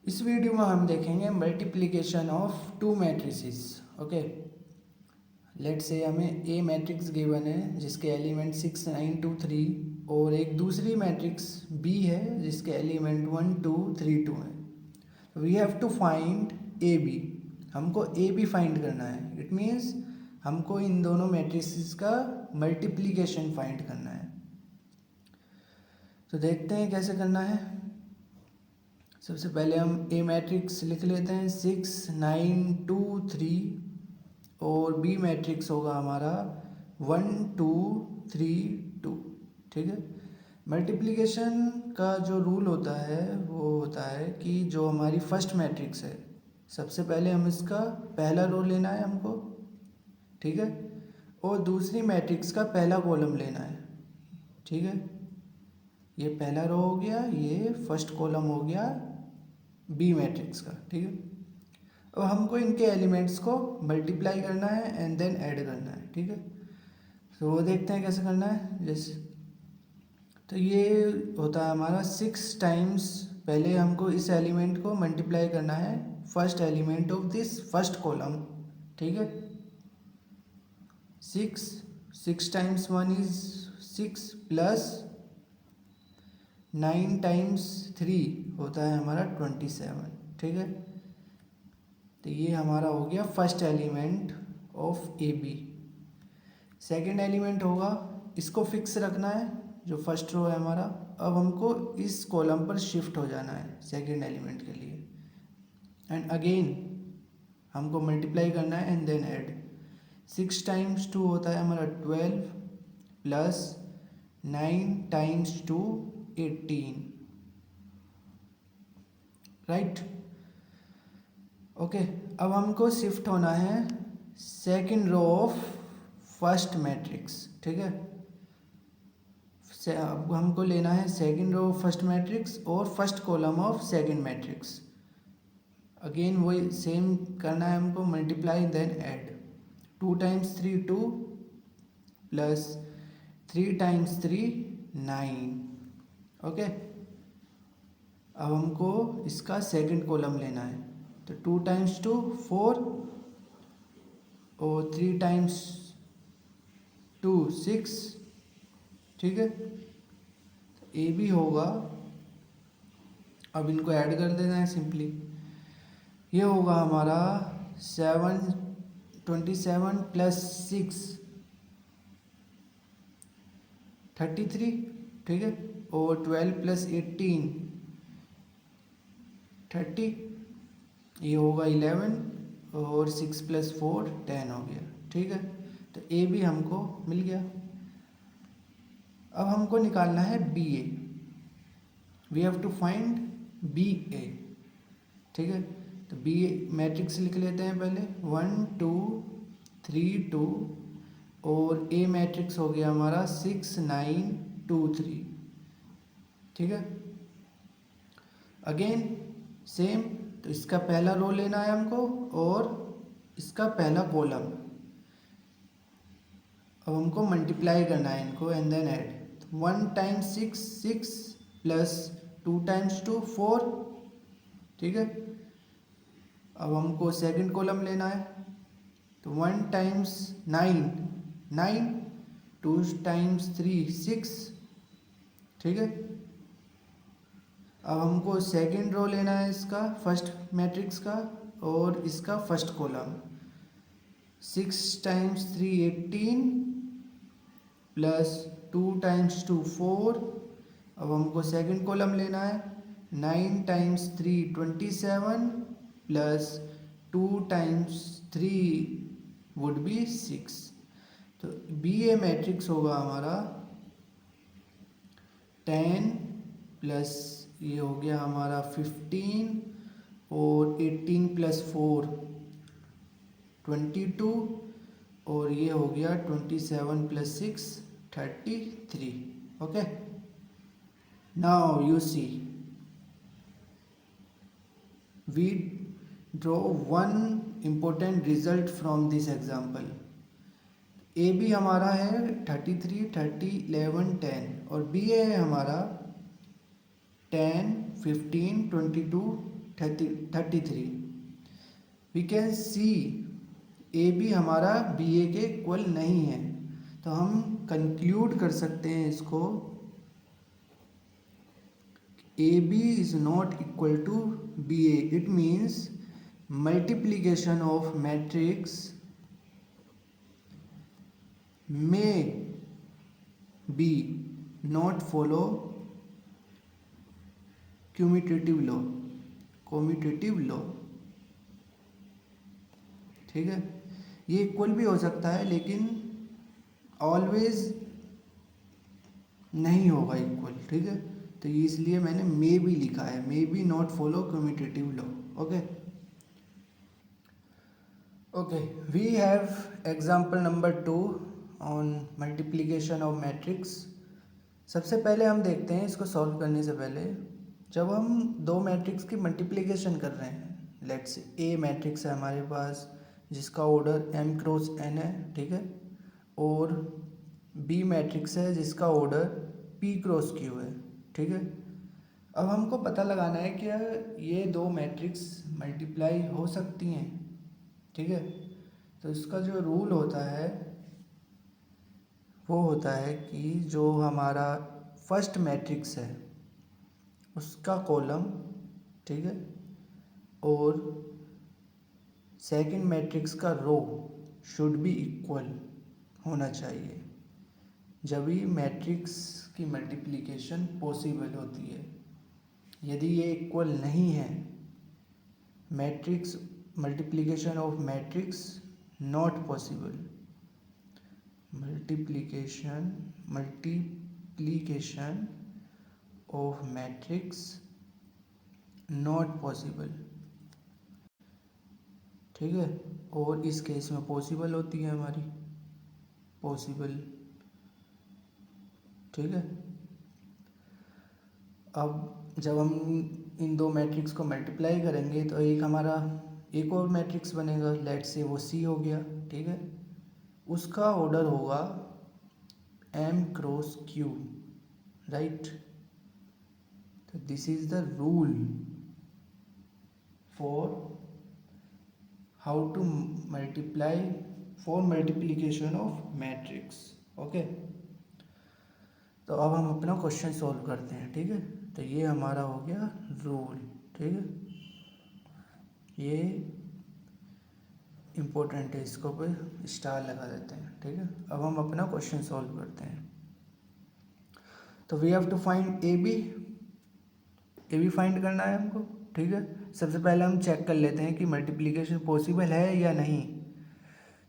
इस वीडियो में हम देखेंगे multiplication of two matrices. Okay, let से हमें ए मैट्रिक्स गिवन है जिसके एलिमेंट 6 9 2 3 और एक दूसरी मैट्रिक्स बी है जिसके एलिमेंट 1 2 3 2 है। We have to find A B. हमको ए बी फाइंड करना है। इट मीन्स हमको इन दोनों मैट्रिसेस का मल्टीप्लिकेशन फाइंड करना है। तो देखते हैं कैसे करना है। सबसे पहले हम ए मैट्रिक्स लिख लेते हैं 6 9 2 3 और बी मैट्रिक्स होगा हमारा 1 2 3 2। ठीक है। मल्टीप्लिकेशन का जो रूल होता है वो होता है कि जो हमारी फर्स्ट मैट्रिक्स है सबसे पहले हम इसका पहला रो लेना है हमको। ठीक है। और दूसरी मैट्रिक्स का पहला कॉलम लेना है। ठीक है। ये पहला रो हो गया, ये फर्स्ट कॉलम हो गया बी मैट्रिक्स का। ठीक है। अब हमको इनके एलिमेंट्स को मल्टीप्लाई करना है एंड देन ऐड करना है। ठीक है। तो वो देखते हैं कैसे करना है। जैसे तो ये होता है हमारा 6 टाइम्स, पहले हमको इस एलिमेंट को मल्टीप्लाई करना है first element of this first column. ठीक है। 6 टाइम्स 1 इज 6 प्लस 9 टाइम्स 3 होता है हमारा 27। ठीक है। तो ये हमारा हो गया first element of A B. Second element होगा, इसको फिक्स रखना है जो फर्स्ट रो है हमारा। अब हमको इस कॉलम पर शिफ्ट हो जाना है सेकेंड एलिमेंट के लिए एंड अगेन हमको मल्टीप्लाई करना है एंड देन ऐड। 6 टाइम्स 2 होता है हमारा 12 प्लस 9 टाइम्स 2 18। राइट। ओके, अब हमको शिफ्ट होना है second row of first matrix. ठीक है। अब हमको लेना है second row of first matrix और first column of second matrix. Again वही सेम करना है हमको, multiply then add. 2 times 3 2 plus 3 times 3 9। Okay. अब हमको इसका सेकंड कॉलम लेना है। तो 2 टाइम्स 2 4 और 3 टाइम्स 2 6। ठीक है। तो ए भी होगा, अब इनको ऐड कर देना है सिंपली। ये होगा हमारा 27 प्लस 6 33। ठीक है। और 12 प्लस 18 30। ये होगा 11 और 6 प्लस 4 10 हो गया। ठीक है। तो ए भी हमको मिल गया। अब हमको निकालना है B A. We have to find B A. ठीक है। तो बी ए मैट्रिक्स लिख लेते हैं पहले 1 2 3 2 और ए मैट्रिक्स हो गया हमारा 6 9 2 3। ठीक है। अगेन सेम, तो इसका पहला रो लेना है हमको और इसका पहला कॉलम। अब हमको मल्टीप्लाई करना है इनको and then add. 1 times 6 6 plus 2 times 2 4। ठीक है। अब हमको सेकंड कॉलम लेना है। तो 1 टाइम्स 9 9, 2 टाइम्स 3 6। ठीक है। अब हमको सेकंड रो लेना है इसका फर्स्ट मैट्रिक्स का और इसका first column. 6 times 3 18 plus 2 times 2 4। अब हमको सेकंड कॉलम लेना है। 9 times 3 27 plus 2 times 3 would be 6। तो बी ए मैट्रिक्स होगा हमारा 10 प्लस ये हो गया हमारा 15 और 18 प्लस 4 22 और ये हो गया 27 plus 6 33। Okay, now you see we draw one important result from this example. A B हमारा है 33 30 11 10 और बी ए है हमारा 10 15 22 33। We can see A B हमारा बी ए के इक्वल नहीं है, तो हम कंक्लूड कर सकते हैं इसको, A B is not equal to B A. It means multiplication of matrix may be not follow commutative law। ठीक है, ये इक्वल भी हो सकता है लेकिन ऑलवेज नहीं होगा इक्वल। ठीक है, तो ये इसलिए मैंने मे भी लिखा है, may be not follow commutative law. Okay, we have example number 2 on multiplication of matrix. सबसे पहले हम देखते हैं, इसको सॉल्व करने से पहले, जब हम दो मैट्रिक्स की मल्टीप्लिकेशन कर रहे हैं, लेट्स ए मैट्रिक्स है हमारे पास जिसका ऑर्डर m क्रॉस n है, ठीक है, और बी मैट्रिक्स है जिसका ऑर्डर p क्रॉस q है, ठीक है। अब हमको पता लगाना है कि ये दो मैट्रिक्स मल्टीप्लाई हो सकती हैं, ठीक है। तो इसका जो रूल होता है वो होता है कि जो हमारा फर्स्ट मैट्रिक्स है उसका कॉलम, ठीक है, और सेकंड मैट्रिक्स का रो शुड बी इक्वल होना चाहिए, जब ही मैट्रिक्स की मल्टीप्लिकेशन पॉसिबल होती है। यदि ये इक्वल नहीं है, matrix multiplication of matrix not possible. Multiplication of matrix not possible, ठीक है। और इस केस में पॉसिबल होती है हमारी, पॉसिबल, ठीक है। अब जब हम इन दो मैट्रिक्स को मल्टीप्लाई करेंगे तो एक और मैट्रिक्स बनेगा, लेट्स से वो सी हो गया, ठीक है। उसका ऑर्डर होगा m क्रॉस q, राइट। तो this is the rule for how to multiply, for multiplication of matrix. Okay, तो अब हम अपना क्वेश्चन सॉल्व करते हैं, ठीक है। तो ये हमारा हो गया रूल, ठीक है, ये इम्पोर्टेंट है, इसको पे स्टार लगा देते हैं, ठीक है। अब हम अपना क्वेश्चन सॉल्व करते हैं। तो we have to find A B find करना है हमको, ठीक है। सबसे पहले हम चेक कर लेते हैं कि मल्टीप्लिकेशन पॉसिबल है या नहीं।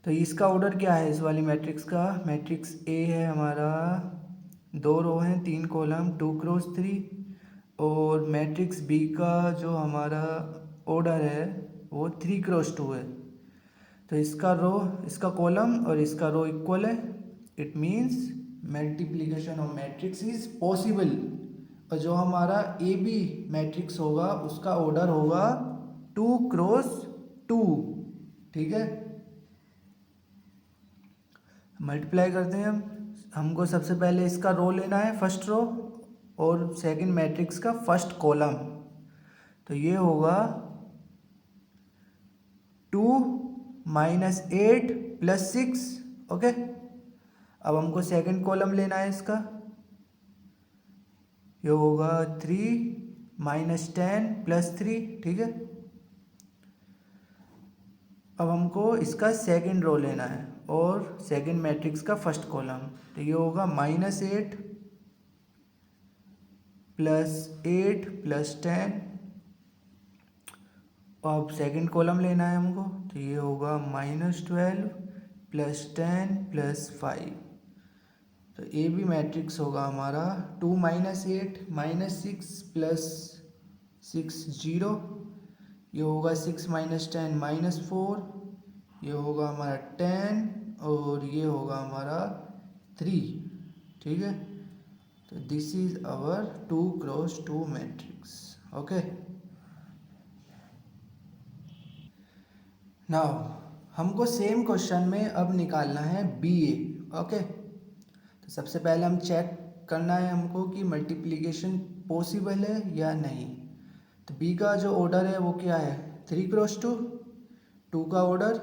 तो इसका ऑर्डर क्या है इस वाली मैट्रिक्स का, मैट्रिक्स ए है हमारा, 2 रो हैं 3 कॉलम, 2 क्रॉस 3, और मैट्रिक्स बी का जो हमारा ऑर्डर है वो 3 क्रॉस 2 है। तो इसका रो, इसका कॉलम और इसका रो इक्वल है, it means multiplication of matrix is possible. और जो हमारा ए बी मैट्रिक्स होगा उसका ऑर्डर होगा 2 क्रॉस 2, ठीक है। मल्टीप्लाई करते हैं हमको सबसे पहले इसका रो लेना है, फर्स्ट रो, और सेकंड मैट्रिक्स का फर्स्ट कॉलम। तो ये होगा 2 माइनस 8 प्लस 6, ओके। अब हमको सेकंड कॉलम लेना है इसका, ये होगा 3 माइनस 10 प्लस 3, ठीक है। अब हमको इसका सेकंड रो लेना है और सेकंड मैट्रिक्स का फर्स्ट कॉलम, तो ये होगा -8 प्लस 8 प्लस 10। अब सेकंड कॉलम लेना है हमको, तो ये होगा -12 प्लस 10 प्लस 5। तो ए बी मैट्रिक्स होगा हमारा 2 माइनस 8 माइनस 6 प्लस 6 0, ये होगा 6 माइनस 10 माइनस 4, ये होगा हमारा 10, और ये होगा हमारा 3, ठीक है। तो this is our 2 cross 2 matrix, okay. Now हमको सेम क्वेश्चन में अब निकालना है बी ए, ओके। तो सबसे पहले हम चेक करना है हमको कि मल्टीप्लिकेशन पॉसिबल है या नहीं। तो बी का जो ऑर्डर है वो क्या है 3x2, 2 का ऑर्डर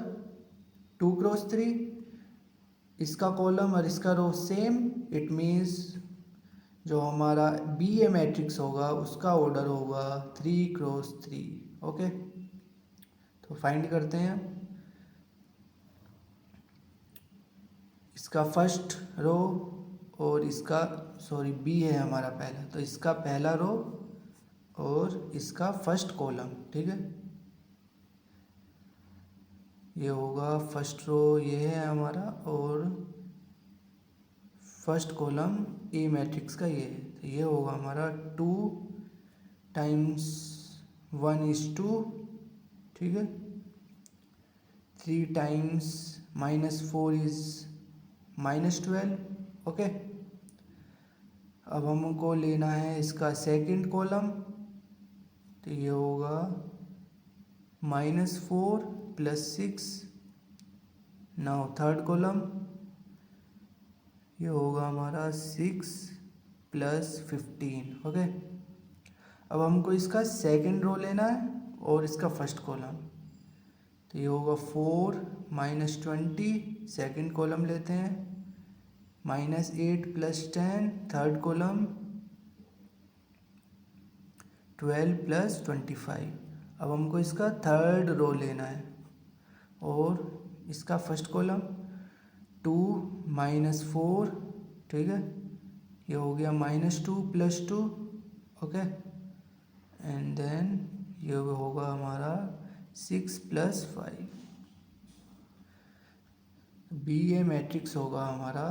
2x3, इसका कॉलम और इसका रो सेम, इट मीन्स जो हमारा बी ए मैट्रिक्स होगा उसका ऑर्डर होगा 3x3। ओके, तो फाइंड करते हैं इसका फर्स्ट रो और इसका सॉरी बी है हमारा पहला, तो इसका पहला रो और इसका फर्स्ट कॉलम। ठीक है, ये होगा फर्स्ट रो, ये है हमारा, और फर्स्ट कॉलम ए मैट्रिक्स का ये है, तो ये होगा हमारा 2 टाइम्स 1:2। ठीक है, 3 टाइम्स -4 इज -12। ओके, अब हमको लेना है इसका सेकंड कॉलम, तो ये होगा -4 + 6। नाउ थर्ड कॉलम, ये होगा हमारा 6 + 15। ओके, अब हमको इसका सेकंड रो लेना है और इसका फर्स्ट कॉलम, तो ये होगा 4 - 20 सेकंड कॉलम लेते हैं, -8 + 10 थर्ड कॉलम, 12 + 25। अब हमको इसका थर्ड रो लेना है और इसका फर्स्ट कॉलम 2 - 4। ठीक है, ये हो गया -2 + 2। ओके, एंड देन ये होगा हमारा 6 + 5। बी ए मैट्रिक्स होगा हमारा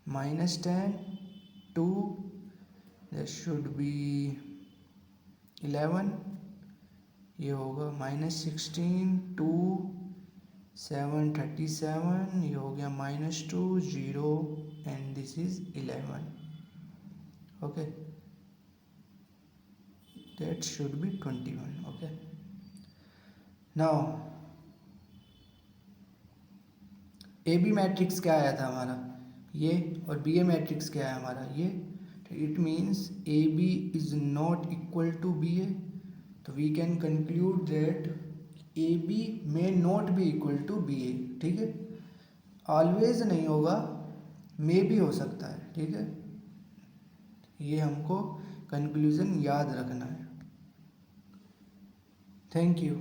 -10 2, that should be 11, ये होगा -16 2 7 37, ये हो गया -2 0 and this is 11। Okay, that should be 21। Okay, now A B matrix क्या आया था हमारा ये, और बी ए मैट्रिक्स क्या है हमारा ये। It means A B is not equal to B A, तो we can conclude that A B may not be equal to B A. ठीक है, ऑलवेज नहीं होगा, मे भी हो सकता है। ठीक है, ये हमको कंक्लूजन याद रखना है। Thank you.